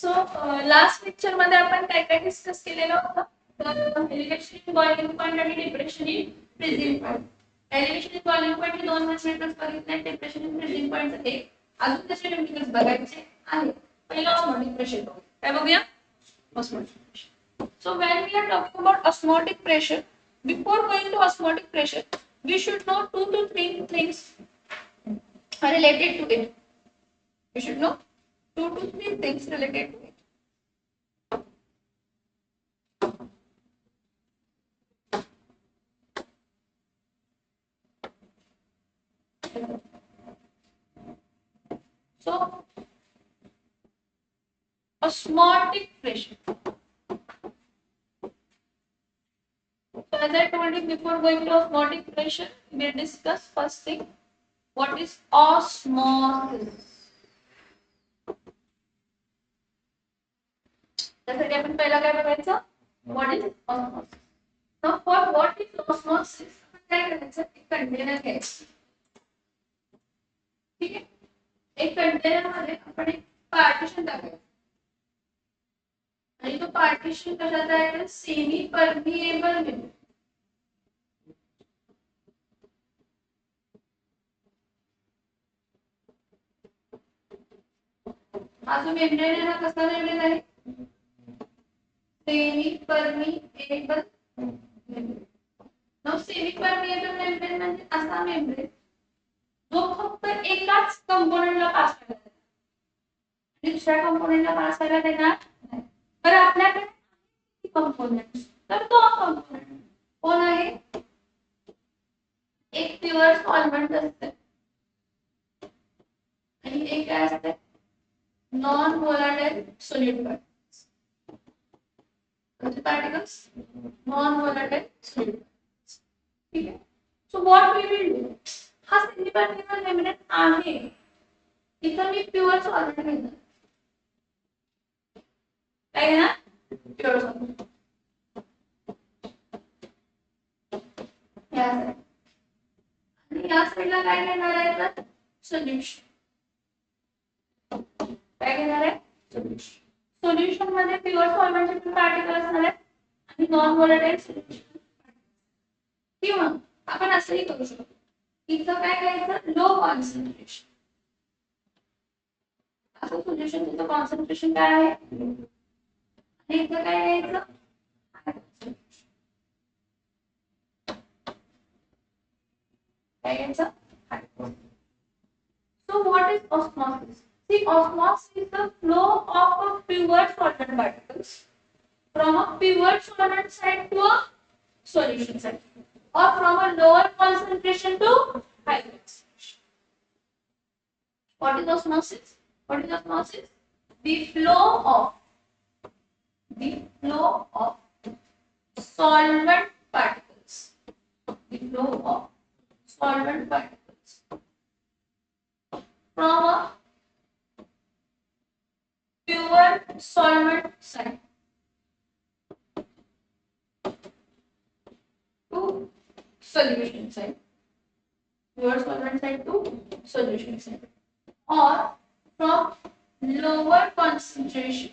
So last lecture मध्ये आपण काय काय डिस्कस केलेलं होतं. तर एलिव्हेशन इन बॉइलिंग पॉइंट आणि depression in freezing point. Elevation in boiling point दोन मेथड्स बघितले, डिप्रेशन इन फ्रीजिंग पॉइंट एक. अजून त्याचे मेथड्स बघायचे आहे. पहिला ऑस्मोटिक प्रेशर बघूया. काय बघूया? Osmotic pressure. So when we are talking about osmotic pressure, before going to osmotic pressure, we should know 2 to 3 things related to it. We should know 2 to 3 things related to it. So, osmotic pressure. So, as I told you before going to osmotic pressure, we discuss first thing. What is osmosis? त्यासाठी आपण पहिला काय बघायचं? What is osmosis? Now, for what is osmosis? आपण काय करायचं? एक container घ्यायचं. ठीक आहे? एक कंटेनर मध्ये आपण एक पार्टिशन टाकायचं. आणि तो पार्टिशन कशाचा आहे? Semi permeable membrane. हा जो मेम्ब्रेन आहे हा कसा मेम्ब्रेन आहे? Semi permeable membrane. No semi permeable membrane म्हणजे असा मेम्ब्रेन जो फक्त एकाच कंपोनेंटला पास करायला आणि दुसऱ्या कंपोनेंटला पास करायला देणार नाही. तर आपल्याकडे कंपोनेंट, तर तो कंपोनेंट कोण आहे? एक प्युअर सॉल्व्हेंट असते आणि एक काय असते? Non volatile solid particles. Particles non volatile solid. ठीक आहे. So what we will do, हा सेमी परमिएबल मेम्ब्रेन आहे, इथं मी प्युअर सॉल्व्हेंट घेणार. काय घेणार? Pure solvent. आणि या साईडला काय घेणार आहे? तर सोल्युशन. काय घेणार आहे? सोल्युशन. सोल्युशन मध्ये प्युअर सॉल्व्हेंटचे पार्टिकल असणार आहेत आणि नॉन व्होलाटाइल सोल्युशन. किंवा आपण असंही करू शकतो, इथं काय घ्यायचं? Low concentration. असं सोल्युशन तुझं कॉन्सन्ट्रेशन काय आहे? आणि इथं काय घ्यायचं? काय घ्यायचं? So what is osmosis? See, osmosis is the flow of a pure solvent particles from a pure solvent side to a solution side, or from a lower concentration to higher concentration. What is osmosis? What is osmosis? The flow of solvent particles. The flow of solvent particles from a pure solvent side to solution side. Pure solvent side to solution side, or from lower concentration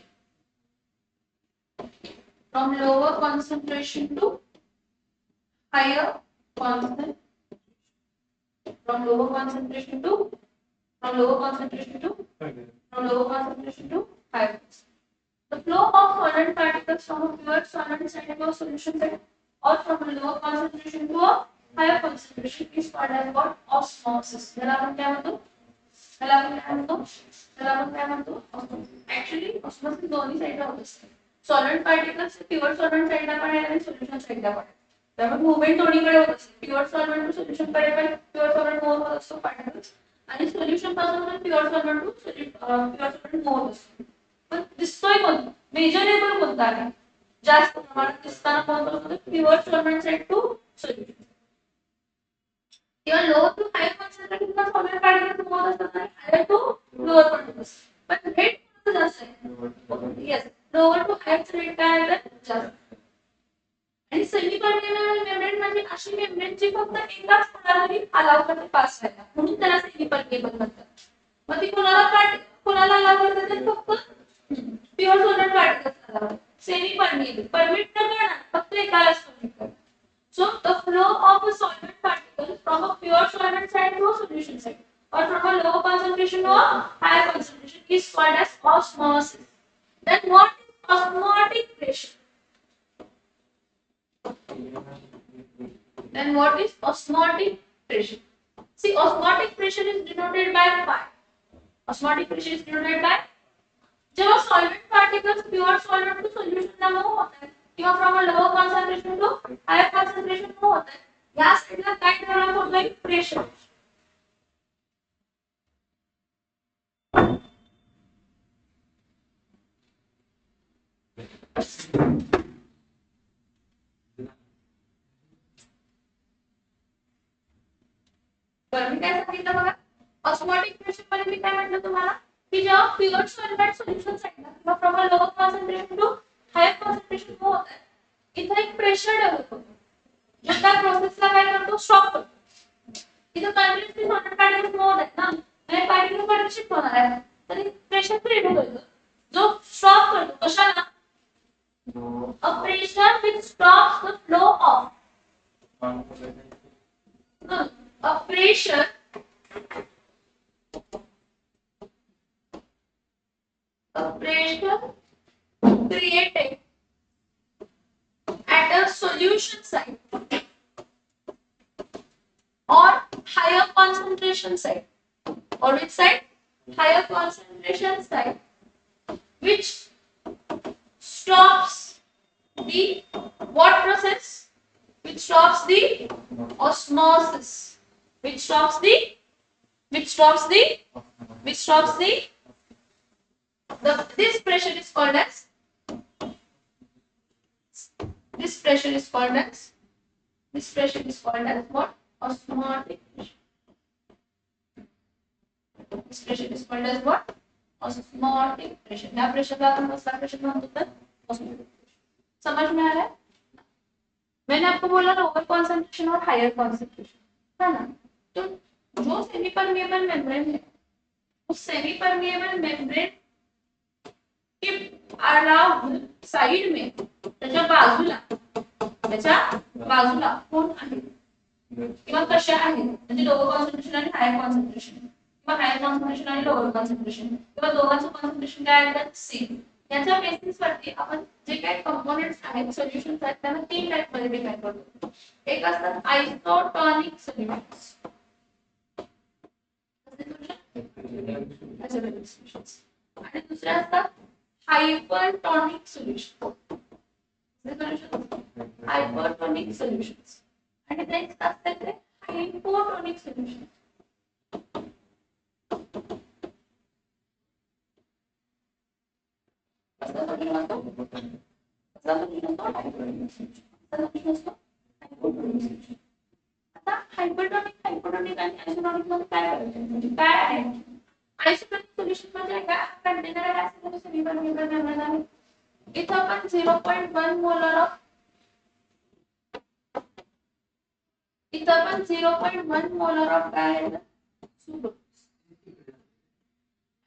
to higher concentration. From lower concentration to higher. The flow of solvent particles from a pure solvent side to a solution side, or from a lower concentration to a higher concentration, is called as what? Osmosis. त्याला आपण काय म्हणतो? Actually, osmosis दोन्ही साइडला होत असते. Solid particles pure solvent साइडला पण आहे आणि सोल्युशन साइडला पण आहे. त्यामुळे मूवमेंट दोन्हीकडे होत असते. प्युअर सॉल्व्हेंट टू सोल्युशन कडे पण प्युअर सॉल्व्हेंट मूव्ह होत असतो पार्टिकल्स, आणि सोल्युशन पासून pure solvent to pure solvent move होत असतो. पण दिसतोय कोणता? मेजरेबल कोणता आहे? जास्त प्रमाणात दिसताना कोणता? Pure solvent side to solution. किंवा लोअर टू हायर कॉन्सन्ट्रेशन ला सॉल्व्हेंट पार्टिकल्स मूव्ह होत असतात आणि हायर टू लोअर पार्टिकल्स. पण रेट कोणता जास्त आहे? Yes, lower to higher rate काय आहे? जास्त. आणि सेमी परमिएबल मेम्ब्रेन म्हणजे अशी मेम्ब्रेन जी फक्त एकाच कोणालाही अलाउ करते पास व्हायला, म्हणून त्याला सेमी परमिएबल म्हणतात. मग ती कोणाला अलाउ करते? फक्त pure solvent particles semi permeable permit न करणार फक्त एकाला सोल्यूट करणार. So the flow of a solvent particle from a pure solvent side to a solution side or from a low concentration to a high concentration is called as osmosis. Then what is osmotic pressure? Then what is osmotic pressure? See, osmotic pressure is denoted by pi. Osmotic pressure is denoted by जब solvent particles pure solvent to solution में move होता है किंवा from a lower concentration to higher concentration move होता है या साइडला काय डेव्हलप होतोय प्रेशर. बरं मी काय सांगितलं बघा ऑस्मोटिक प्रेशर मध्ये मी काय म्हटलं तुम्हाला की जेव्हा प्युअर सॉल्व्हेंट सोल्युशन साइडला किंवा from a lower concentration to higher concentration move होत आहे इथे एक प्रेशर डेव्हलप होतो जो त्या प्रोसेसला काय करतो स्टॉप करतो. इथे कंटिन्युअसली सॉल्व्हेंट पार्टिकल्स मूव होत आहेत ना हे पार्टिकल मध्ये शिफ्ट होणार आहे तर प्रेशर क्रिएट होतो जो स्टॉप करतो कशाला a pressure which stops the flow of a pressure created at a solution site or higher concentration site or which site higher concentration site which stops the what process which stops the osmosis which stops the this pressure is called as what osmotic pressure. This pressure is called as what osmotic pressure. या pressure का हम कसला pressure म्हणतो तर osmotic pressure. समझ में आ रहा है? मैंने आपको बोला लोअर कॉन्सेंट्रेशन और हायर कॉन्सेंट्रेशन है ना. तो जो सेमी परमिएबल मेम्ब्रेन है उस सेमी परमिएबल मेम्ब्रेन के अराउंड साइड में त्याच्या बाजूला कोण आहे किंवा कशा आहेत म्हणजे लोअर कॉन्सेंट्रेशन आणि हायर कॉन्सेंट्रेशन किंवा हायर कॉन्सेंट्रेशन आणि लोअर कॉन्सेंट्रेशन किंवा दोघांचं कॉन्सेंट्रेशन काय आहे तर सेम. याच्या बेसिस वरती आपण जे काही कंपोनेंट्स आहेत सोल्युशन्स आहेत त्यांना तीन टाइप मध्ये डिफाइन करतो. एक असतात आयसोटॉनिक सोल्युशन्स आणि दुसरे असतात हायपरटॉनिक सोल्युशन हायपरटॉनिक सोल्युशन्स आणि नेक्स्ट असतात ते हायपोटॉनिक सोल्युशन. आता हायपरटॉनिक आणि आयसोटॉनिक मध्ये काय करायचं म्हणजे काय आहे आयसोटॉनिक सोल्युशन म्हणजे काय कंटेनर आहे असं सगळी परमिएबल मेम्ब्रेन आहे. इथं आपण 0.1 मोलर ऑफ काय आहे सुक्रोज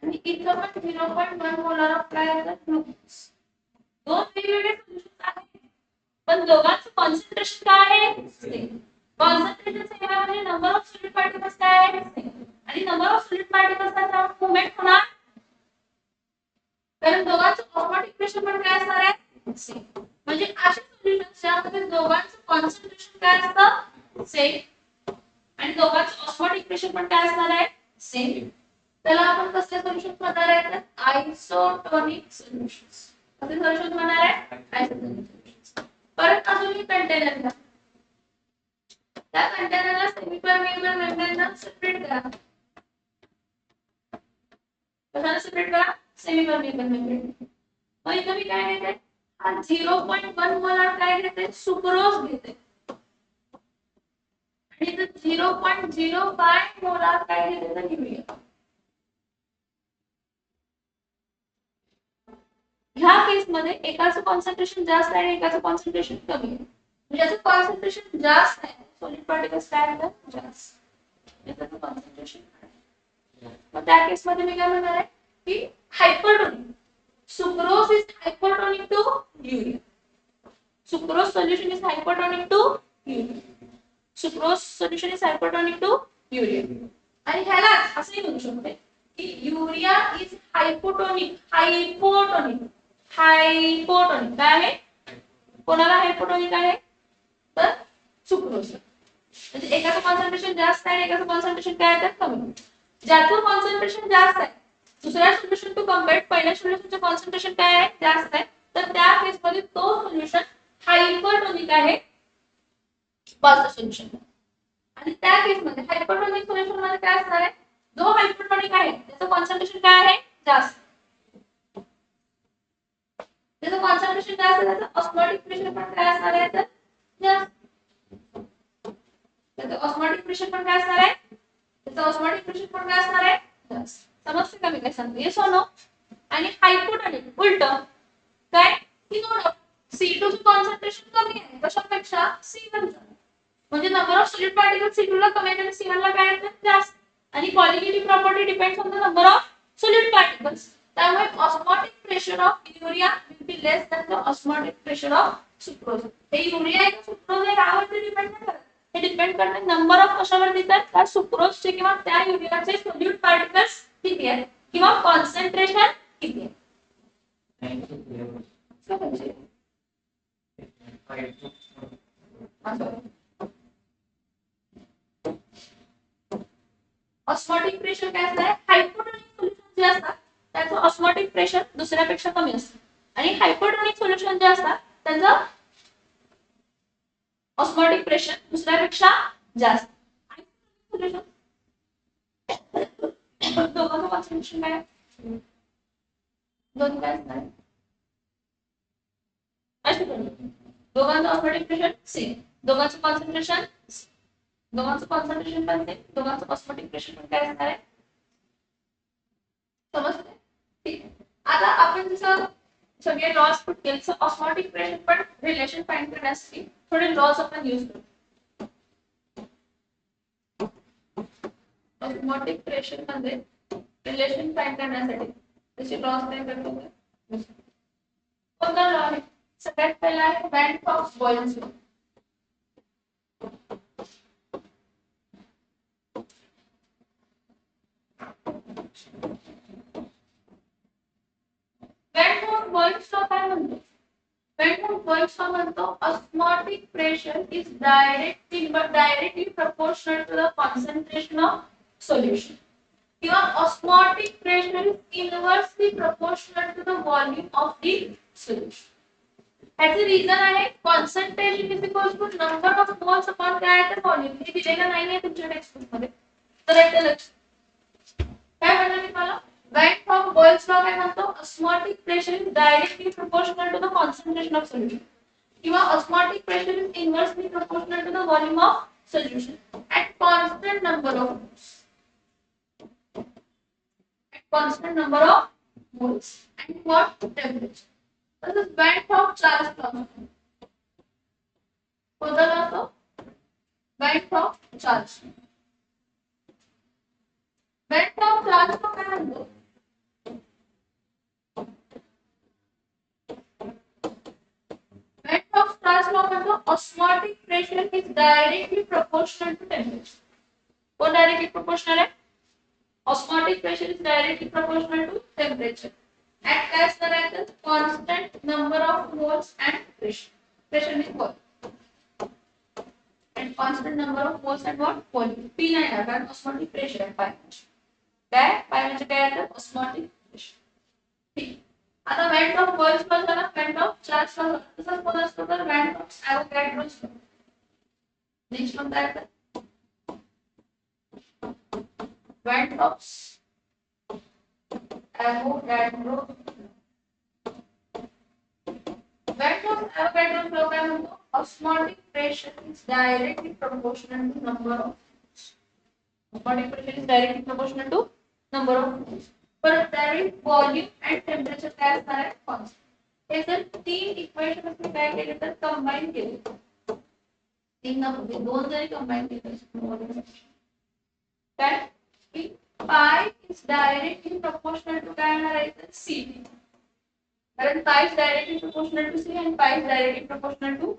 आणि इथं पण 0.1 मोलर ऑफ काय आहे ग्लुकोज. दोन वेगवेगळे सोल्युशन्स आहेत पण दोघांचं कॉन्सन्ट्रेशन काय आहे सेम. कॉन्सन्ट्रेशन सेम आहे म्हणजे नंबर ऑफ सॉलिड पार्टिकल्स काय आहे सेम आणि नंबर ऑफ सॉलिड पार्टिकल्सचा मूवमेंट होणार कारण दोघांचं ऑस्मोटिक प्रेशर पण काय असणार आहे सेम. म्हणजे अशा सोल्युशन्स ज्यामध्ये दोघांचं कॉन्सन्ट्रेशन काय असतं सेम आणि दोघांचं ऑस्मोटिक प्रेशर पण काय असणार आहे सेम त्याला आपण कसले सोल्युशन्स म्हणणार आहे आयसोटॉनिक सोल्युशन्स. कसे सोल्युशन म्हणणार आहे आयसोटॉनिक सोल्युशन्स. परत अजून एक कंटेनर घ्या त्या कंटेनरला सेमी परमिएबल मेम्ब्रेनला सेपरेट करा. कशाला सेपरेट करा सेमी परमिएबल मेम्ब्रेन. मग इथे मी काय घेते हा 0.1 मोलर काय घेते सुक्रोज घेते आणि इथे 0.05 मोलर काय घेते तर युरिया. ह्या केस मध्ये एकाचं कॉन्सन्ट्रेशन जास्त आहे आणि एकाचं कॉन्सन्ट्रेशन कमी आहे. ज्याचं कॉन्सन्ट्रेशन जास्त आहे सॉलिड पार्टिकल्स काय आहेत जास्त याचं कॉन्सन्ट्रेशन मग त्या केस मध्ये मी काय म्हणणार आहे की hypertonic Sucrose is hypertonic to urea. Sucrose solution is hypertonic to urea. Sucrose solution is hypertonic to urea. आणि ह्यालाच असंही म्हणू शकते की urea is hypotonic. Hypotonic hypotonic काय आहे? कोणाला हायपोटोनिक आहे? तर सुक्रोज. म्हणजे एकाचं कॉन्सन्ट्रेशन जास्त आहे, एकाचं कॉन्सन्ट्रेशन काय आहे तर कमी. ज्याचं कॉन्सन्ट्रेशन जास्त आहे दुसऱ्या सोल्युशन टू कम्पेअर पहिल्या सोल्युशनचं कॉन्सन्ट्रेशन काय आहे जास्त आहे, तर त्या केसमध्ये तो सोल्युशन हायपरटोनिक आहे फर्स्ट सोल्युशन. आणि त्या केसमध्ये हायपरटोनिक सोल्युशन मध्ये काय असणार आहे? जो हायपरटोनिक आहे त्याचं कॉन्सन्ट्रेशन काय आहे जास्त. त्याचं कॉन्सन्ट्रेशन जास्त आहे त्याचं ऑस्मोटिक प्रेशर पण काय असणार आहे तर जास्त. त्याचं ऑस्मोटिक प्रेशर पण काय असणार आहे? त्याचं ऑस्मोटिक प्रेशर पण काय असणार आहे जास्त. समजते का मी काय सांगते? येस और नो? आणि हायपोटोनिक उलट काय की C2 चं कॉन्सन्ट्रेशन कमी आहे कशापेक्षा C1 चं. म्हणजे number of solid particles C2 ला कमी आहे आणि C1 ला काय आहे जास्त. आणि qualitative property depends on the number of solid particles. त्यामुळे osmotic pressure of urea will be less than the osmotic pressure of sucrose. हे युरिया आहे का सुक्रोज आहे यावरती डिपेंड नाही करत. हे डिपेंड करते नंबर ऑफ कशावर देतात त्या सुक्रोजचे किंवा त्या युरियाचे सॉलिड पार्टिकल्स किती आहेत किंवा कॉन्सन्ट्रेशन किती आहे. ऑस्मोटिक प्रेशर काय असणार आहे? हायपोटोनिक सोल्युशन जे असतात त्याचं ऑस्मोटिक प्रेशर दुसऱ्यापेक्षा कमी असतं आणि हायपोटोनिक सोल्युशन जे असतात त्याचं ऑस्मोटिक प्रेशर दुसऱ्यापेक्षा जास्त. सोल्युशन दोघांचं कॉन्सन्ट्रेशन काय दोन काय असणार दोघांचं ऑस्मोटिक प्रेशर सेम, दोघांचं कॉन्सन्ट्रेशन पण सेम, दोघांचं ऑस्मोटिक प्रेशर पण काय असणार आहे समजते? ठीक आहे. आता आपण जसं सगळे लॉस पुट केले तसं ऑस्मोटिक प्रेशर पण रिलेशन फाइंड करण्यासाठी थोडे लॉस आपण यूज करू. ऑस्मोटिक प्रेशर मध्ये रिलेशन फाइंड करण्यासाठी त्याचे लॉस काय करतो कोणता लॉ आहे? सगळ्यात पहिला आहे band-top Boyle's law. Band-top boils law काय म्हणतो? बँड-टॉप बॉयल्स लॉ म्हणतो osmotic pressure is directly proportional to the concentration of solution. किंवा osmotic pressure is inversely proportional to the volume of the solution. ह्याचे reason आहे concentration is equal to number of moles upon काय आहे तर volume. हे दिलेलं नाहीये तुमच्या टेक्स्टबुक मध्ये तर एकदा लक्ष काय म्हणलं मी तुम्हाला बँड-टॉप बॉयल्स लॉ काय म्हणतो osmotic pressure is directly proportional to the concentration of solution किंवा osmotic pressure is inversely proportional to the volume of solution at constant number of moles. Constant number of moles and what temperature. This is band-top charge law. कोणता law तो? Band-top charge. Band-top charge को काय म्हणतो? Band-top charge law म्हणतो osmotic pressure is directly proportional to temperature. Kaun directly proportional है? Osmotic pressure is directly proportional to temperature at constant number of moles and pressure. Pressure means volume. And constant number of moles and what volume. P नाही आहे कारण osmotic pressure आहे pi. काय pi म्हणजे काय आहे osmotic pressure. ठीक. आता band-top boils ला झाला band-top charge ला झाला. तसंच कोण असतो तर band-top Avogadro's law. Next one काय आहे band-top Avogadro's law काय म्हणतो osmotic pressure is directly proportional to number of osmotic pressure is directly proportional to number of moles. परत त्यावेळी व्हॉल्यूम and टेम्परेचर काय असणार आहे कॉन्स्टंट. हे जर तीन इक्वेशन आपण काय केले तर कंबाईन केले तीन नको दोन जरी कंबाईन केले काय pi is directly proportional to काय येणार आहे तर Cp. कारण pi is directly proportional to C आणि pi is directly proportional to,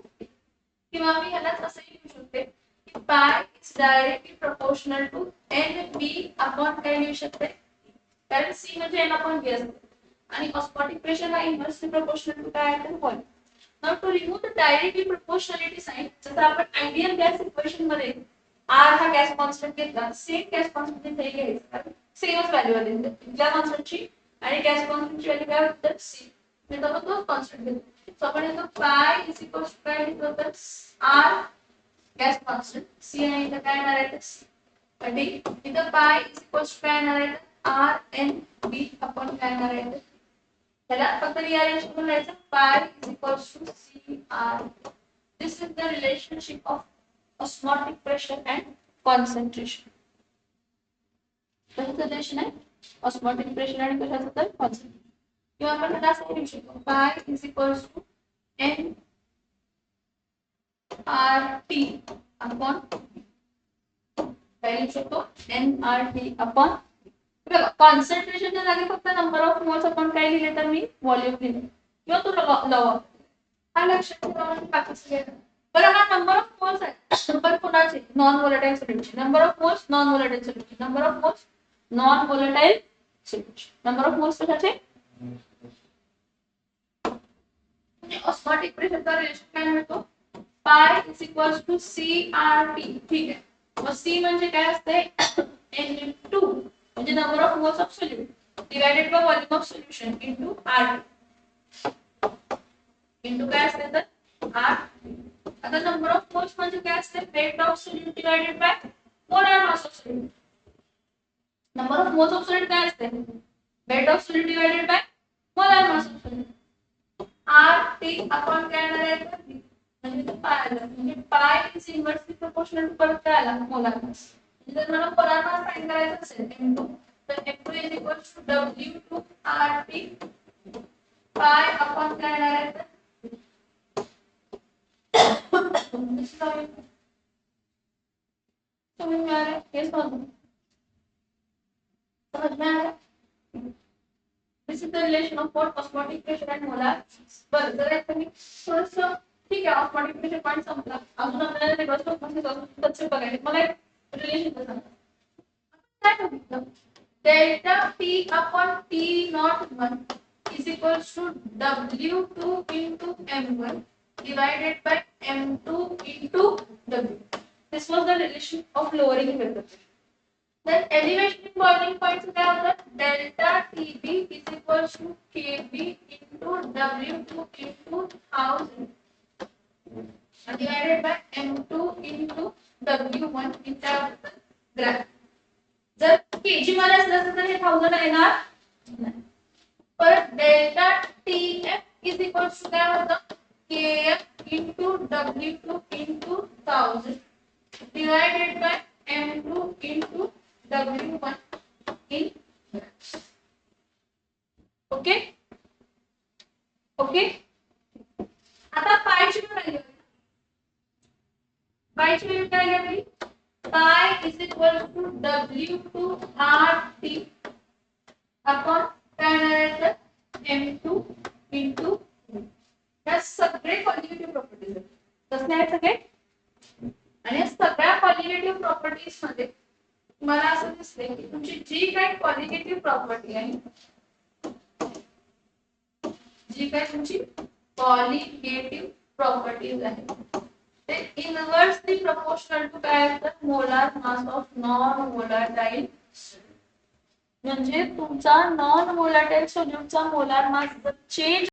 किंवा मी ह्यालाच असंही लिहू शकते की pi is directly proportional to N B upon काय लिहू शकते, कारण सी म्हणजे एन अपॉन बी असते आणि ऑस्मोटिक प्रेशर हा इन्व्हर्सली प्रोपोर्शनल टू काय आहे तर volume. Now to remove the directly proportionality sign, जसं आपण आयडियल गॅस इक्वेशन मध्ये आर हा गॅस कॉन्स्टंट घेतला, सेम गॅस कॉन्स्टंट इथे घ्यायचा, सेमच व्हॅल्यू आली त्या कॉन्स्टंटची आणि गॅस कॉन्स्टंटची व्हॅल्यू काय होतं सी, मी तो कॉन्स्टंट घेतो. सो आपण येतो पाय इज इक्वल टू काय लिहितो तर आर गॅस कॉन्स्टंट सी आणि इथं काय येणार आहे तर डी, इथं पाय इज इक्वल टू काय येणार आहे आर एन बी अपॉन काय येणार आहे, त्याला फक्त रिअरेंज करून लिहायचं pi is equal to C R. This is the relationship of osmotic pressure and concentration. कशाचं रिलेशन आहे ऑस्मोटिक प्रेशर आणि कशाचं तर कॉन्सन्ट्रेशन. किंवा आपण ह्याला असं लिहू शकतो pi is equal to N R T upon काय लिहू शकतो एन आर टी अपॉन, बघा कॉन्सन्ट्रेशनच्या जागी फक्त नंबर ऑफ मोल्स आपण काय लिहिले तर मी व्हॉल्यूम लिहिले किंवा तो लॉ हा लक्षात ठेवा म्हणजे बाकी सगळे. बरं हा नंबर ऑफ मोल्स आहे पण कोणाचे non volatile solution, number of moles non volatile solution, number of moles non volatile solution, number of moles कशाचे ऑस्मोटिक प्रेशरचा रिलेशन काय मिळतो pi is equal to C R T. ठीक आहे, मग सी म्हणजे काय असते n2 म्हणजे number of moles of solute divided by volume of solution into R into काय असते तर आर. आता नंबर ऑफ मोल्स म्हणजे काय असते weight of solute divided by molar mass of solute. Number of moles of solute काय असते weight of solute divided by molar mass of solute. R T upon काय येणार आहे तर म्हणजे तो पाय आला, म्हणजे पाय इज इन्व्हर्सली प्रोपोर्शनल टू परत काय आला मोलार मास. जर मला मोलार मास फाइंड करायचा असेल m2 तर m2 is equal to w2 rt pi upon काय येणार आहे तर समझ में आ रहा है ये समझ में आ रहा है. This is the relation of what osmotic pressure and molar. बरं जर आता मी थोडंसं ठीक आहे osmotic pressure पॉइंट संपला, अजून आपल्याला रिव्हर्स ऑफ प्रोसेस अजून तसे बघायचे. मला एक रिलेशन सांगा काय बघितलं delta T upon T naught 1 is equals to w2 into m1 divided by m2 into w. This was the relation of lowering vapor pressure. Then elevation in boiling point से क्या होता है delta TB is equals to KB into W2 into 1000 divided by M2 into W1 in क्या होता है graph. जर kg मध्ये असलं तर हे 1000 येणार नाही. पर delta TF is equals to क्या होता KF into W2 into 1000 divided by M2 into W1 in okay okay. आता पायची व्हॅल्यू काय घ्यावी pi is equal to W2 RT upon काय येणार M2 into या सगळे क्वालिटेटिव्ह प्रॉपर्टीज आहेत कसले आहेत सगळे आणि या सगळ्या क्वालिटेटिव्ह प्रॉपर्टीज मध्ये मला असं दिसले की तुमची जी काही क्वालिटेटिव्ह प्रॉपर्टी आहे जी काही तुमची क्वालिटेटिव्ह प्रॉपर्टीज आहे ते इनवर्सली प्रोपोर्शनल टू काय असतात मोलार मास ऑफ नॉन व्होलाटाइल. म्हणजे तुमचा नॉन व्होलाटाइल सोल्यूटचा मोलार मास चेंज